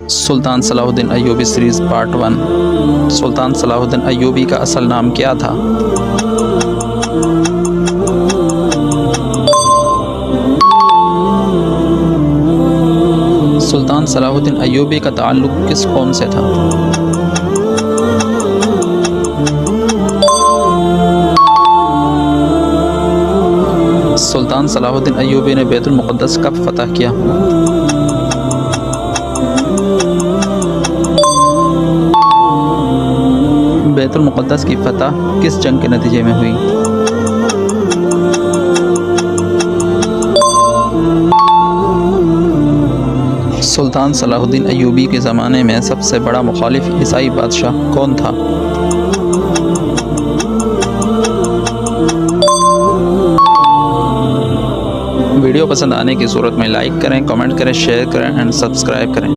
सुल्तान Salahuddin Ayyubi series part 1। सुल्तान Salahuddin Ayyubi का असल नाम क्या था? सुल्तान सलाहुद्दीन अय्यूबी का ताल्लुक़ किस कौम से था? सुल्तान सलाहुद्दीन अय्यूबी ने बैतुल मुक़द्दस कब फ़तह किया? बैतुल मुक़द्दस की फ़तह किस जंग के नतीजे में हुई? सुल्तान सलाहुद्दीन अय्यूबी के ज़माने में सबसे बड़ा मुखालिफ ईसाई बादशाह कौन था? वीडियो पसंद आने की सूरत में लाइक करें, कमेंट करें, शेयर करें एंड सब्सक्राइब करें।